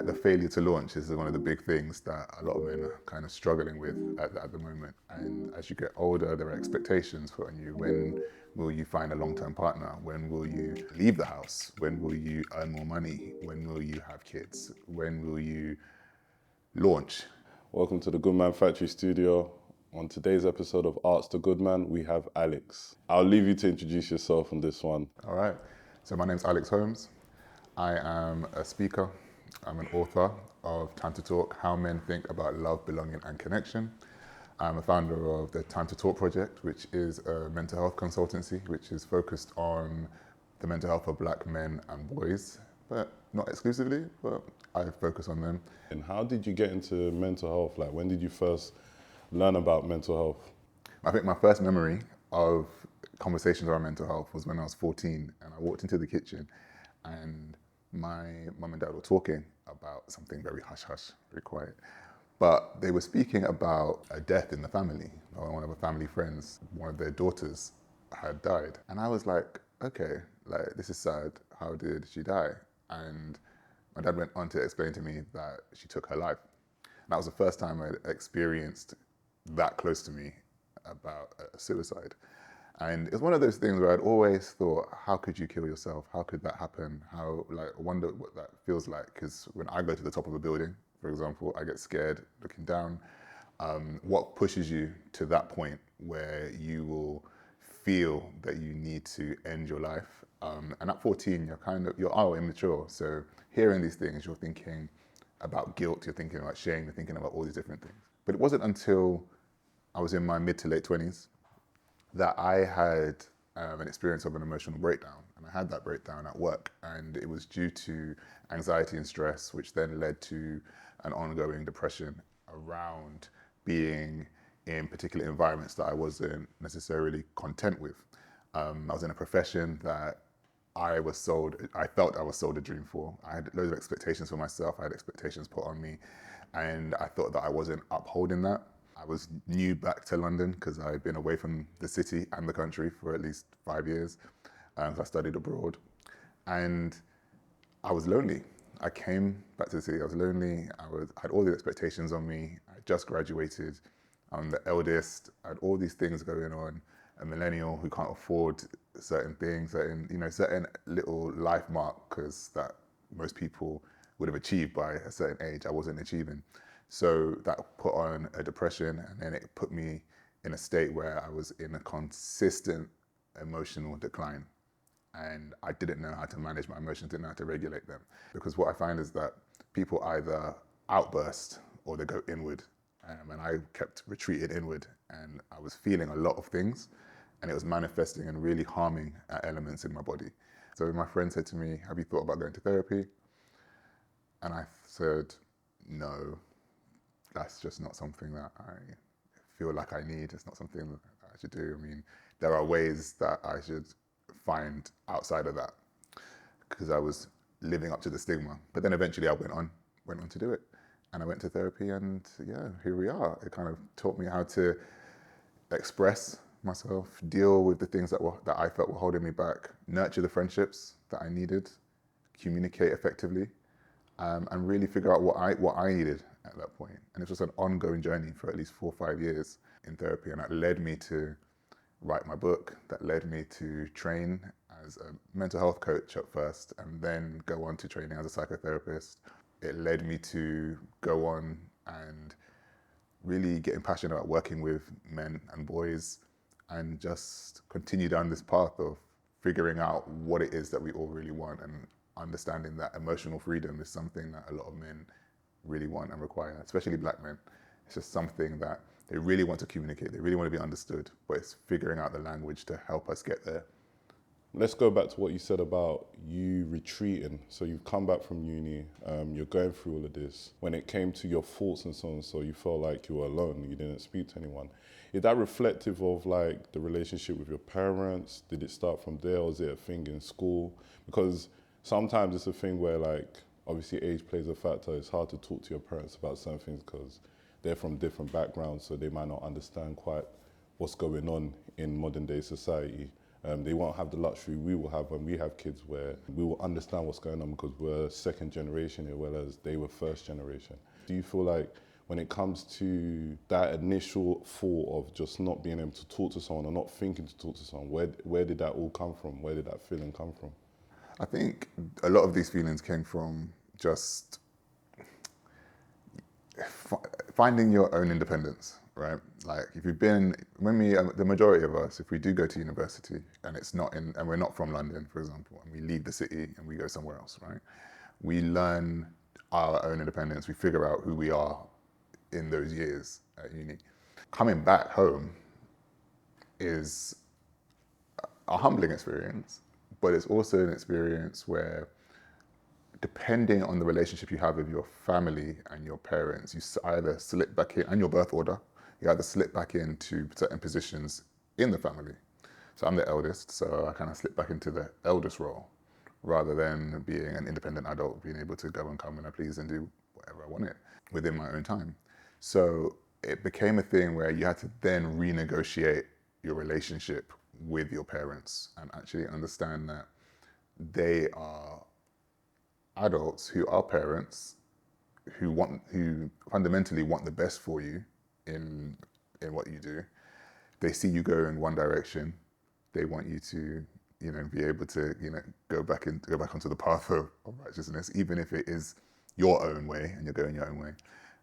like the failure to launch is one of the big things that a lot of men are kind of struggling with at the moment. And as you get older, there are expectations put on you. When will you find a long-term partner? When will you leave the house? When will you earn more money? When will you have kids? When will you launch? Welcome to the Goodman Factory Studio. On today's episode of Ask the Goodman, we have Alex. I'll leave you to introduce yourself on this one. All right. So my name's Alex Holmes. I am a speaker. I'm an author of Time to Talk, How Men Think About Love, Belonging and Connection. I'm a founder of the Time to Talk project, which is a mental health consultancy, which is focused on the mental health of black men and boys, but not exclusively, but I focus on them. And how did you get into mental health? Like, when did you first learn about mental health? I think my first memory of conversations around mental health was when I was 14 and I walked into the kitchen and my mum and dad were talking about something very hush-hush, very quiet. But they were speaking about a death in the family. One of our family friends, one of their daughters had died. And I was like, okay, like this is sad. How did she die? And my dad went on to explain to me that she took her life. And that was the first time I'd experienced that close to me about a suicide. And it's one of those things where I'd always thought, how could you kill yourself? How could that happen? How, like, I wonder what that feels like. Because when I go to the top of a building, for example, I get scared looking down. What pushes you to that point where you will feel that you need to end your life? And at 14, you're immature. So hearing these things, you're thinking about guilt, you're thinking about shame, you're thinking about all these different things. But it wasn't until I was in my mid to late 20s that I had an experience of an emotional breakdown. And I had that breakdown at work. And it was due to anxiety and stress, which then led to an ongoing depression around being in particular environments that I wasn't necessarily content with. I was in a profession that I felt I was sold a dream for. I had loads of expectations for myself. I had expectations put on me. And I thought that I wasn't upholding that. I was new back to London because I'd been away from the city and the country for at least 5 years. So I studied abroad. And I was lonely. I came back to the city, I was lonely. I had all the expectations on me. I just graduated. I'm the eldest. I had all these things going on. A millennial who can't afford certain things, certain little life markers that most people would have achieved by a certain age. I wasn't achieving. So that put on a depression, and then it put me in a state where I was in a consistent emotional decline. And I didn't know how to manage my emotions, didn't know how to regulate them. Because what I find is that people either outburst or they go inward. And I kept retreating inward, and I was feeling a lot of things, and it was manifesting and really harming elements in my body. So my friend said to me, have you thought about going to therapy? And I said, no, that's just not something that I feel like I need. It's not something that I should do. I mean, there are ways that I should find outside of that, because I was living up to the stigma. But then eventually I went on to do it. And I went to therapy, and yeah, here we are. It kind of taught me how to express myself, deal with the things that I felt were holding me back, nurture the friendships that I needed, communicate effectively, and really figure out what I needed at that point. And it was an ongoing journey for at least 4 or 5 years in therapy, and that led me to write my book, that led me to train as a mental health coach at first, and then go on to training as a psychotherapist. It led me to go on and really getting passionate about working with men and boys, and just continue down this path of figuring out what it is that we all really want, and understanding that emotional freedom is something that a lot of men really want and require, especially black men. It's just something that they really want to communicate, they really want to be understood, but it's figuring out the language to help us get there. Let's go back to what you said about you retreating. So you've come back from uni, you're going through all of this. When it came to your thoughts and so on, so you felt like you were alone, you didn't speak to anyone. Is that reflective of like the relationship with your parents? Did it start from there, or is it a thing in school? Because sometimes it's a thing where like, obviously age plays a factor. It's hard to talk to your parents about certain things because they're from different backgrounds, so they might not understand quite what's going on in modern day society. They won't have the luxury we will have when we have kids, where we will understand what's going on because we're second generation as well as they were first generation. Do you feel like when it comes to that initial thought of just not being able to talk to someone or not thinking to talk to someone, where did that all come from? Where did that feeling come from? I think a lot of these feelings came from just finding your own independence, right? Like if you've been, the majority of us, if we do go to university and and we're not from London, for example, and we leave the city and we go somewhere else, right? We learn our own independence. We figure out who we are in those years at uni. Coming back home is a humbling experience, but it's also an experience where, depending on the relationship you have with your family and your parents, you either slip back in, and your birth order, you either slip back into certain positions in the family. So I'm the eldest, so I kind of slip back into the eldest role rather than being an independent adult, being able to go and come when I please and do whatever I wanted within my own time. So it became a thing where you had to then renegotiate your relationship with your parents and actually understand that they are adults who are parents who fundamentally want the best for you in what you do. They see you go in one direction. They want you to, be able to, go back onto the path of righteousness, even if it is your own way and you're going your own way.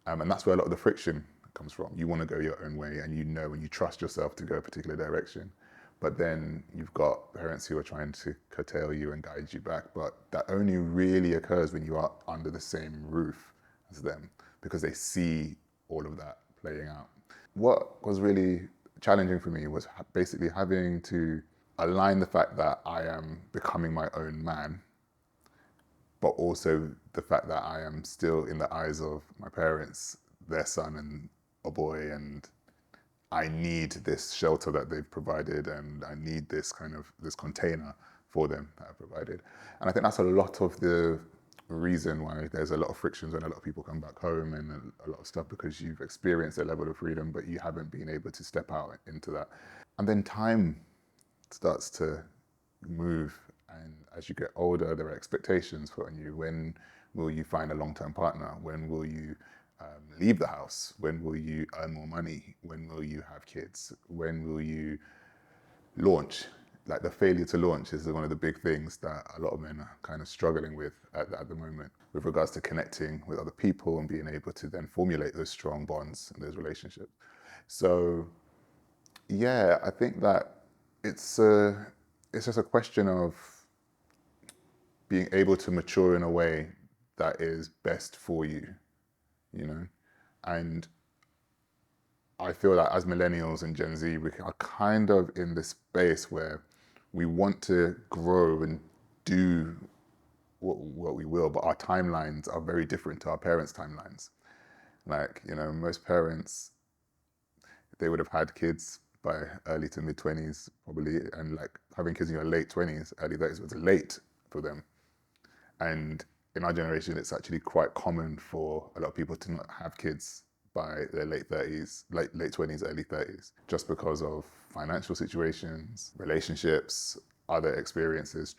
And that's where a lot of the friction comes from. You want to go your own way, and and you trust yourself to go a particular direction. But then you've got parents who are trying to curtail you and guide you back. But that only really occurs when you are under the same roof as them, because they see all of that playing out. What was really challenging for me was basically having to align the fact that I am becoming my own man, but also the fact that I am still, in the eyes of my parents, their son and a boy, and I need this shelter that they've provided, and I need this container for them that I've provided. And I think that's a lot of the reason why there's a lot of frictions when a lot of people come back home and a lot of stuff, because you've experienced a level of freedom, but you haven't been able to step out into that. And then time starts to move, and as you get older, there are expectations put on you. When will you find a long-term partner? When will you leave the house? When will you earn more money? When will you have kids? When will you launch? Like, the failure to launch is one of the big things that a lot of men are kind of struggling with at the moment, with regards to connecting with other people and being able to then formulate those strong bonds and those relationships. So yeah, I think that it's just a question of being able to mature in a way that is best for you. And I feel that as millennials and Gen Z, we are kind of in this space where we want to grow and do what we will, but our timelines are very different to our parents' timelines. Like, most parents, they would have had kids by early to mid 20s probably, and like having kids in your late 20s, early 30s was late for them. And in our generation, it's actually quite common for a lot of people to not have kids by their late 30s, late 20s, early 30s, just because of financial situations, relationships, other experiences.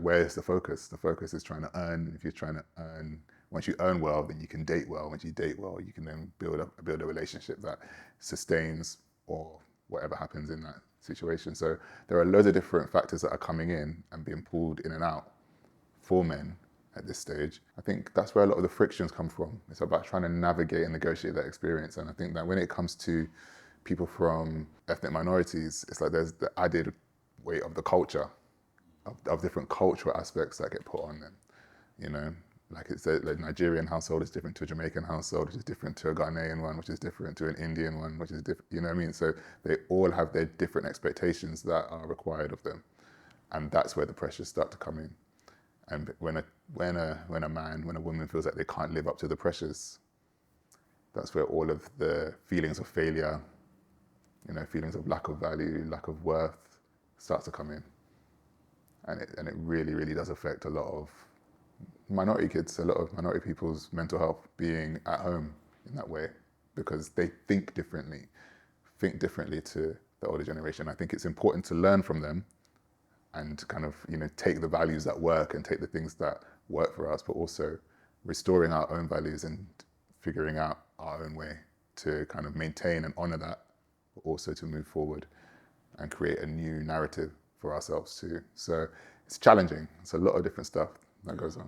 Where's the focus? The focus is trying to earn. If you're trying to earn, once you earn well, then you can date well. Once you date well, you can then build a relationship that sustains, or whatever happens in that situation. So there are loads of different factors that are coming in and being pulled in and out for men at this stage. I think that's where a lot of the frictions come from. It's about trying to navigate and negotiate that experience. And I think that when it comes to people from ethnic minorities, it's like there's the added weight of the culture, of different cultural aspects that get put on them. Like it's a Nigerian household is different to a Jamaican household, which is different to a Ghanaian one, which is different to an Indian one, which is different. You know what I mean? So they all have their different expectations that are required of them, and that's where the pressures start to come in. And when a woman feels like they can't live up to the pressures, that's where all of the feelings of failure, feelings of lack of value, lack of worth, starts to come in. And it really, really does affect a lot of minority kids, a lot of minority people's mental health being at home in that way, because they think differently to the older generation. I think it's important to learn from them, and kind of, take the values that work and take the things that work for us, but also restoring our own values and figuring out our own way to kind of maintain and honor that, but also to move forward and create a new narrative for ourselves too. So it's challenging. It's a lot of different stuff that goes on.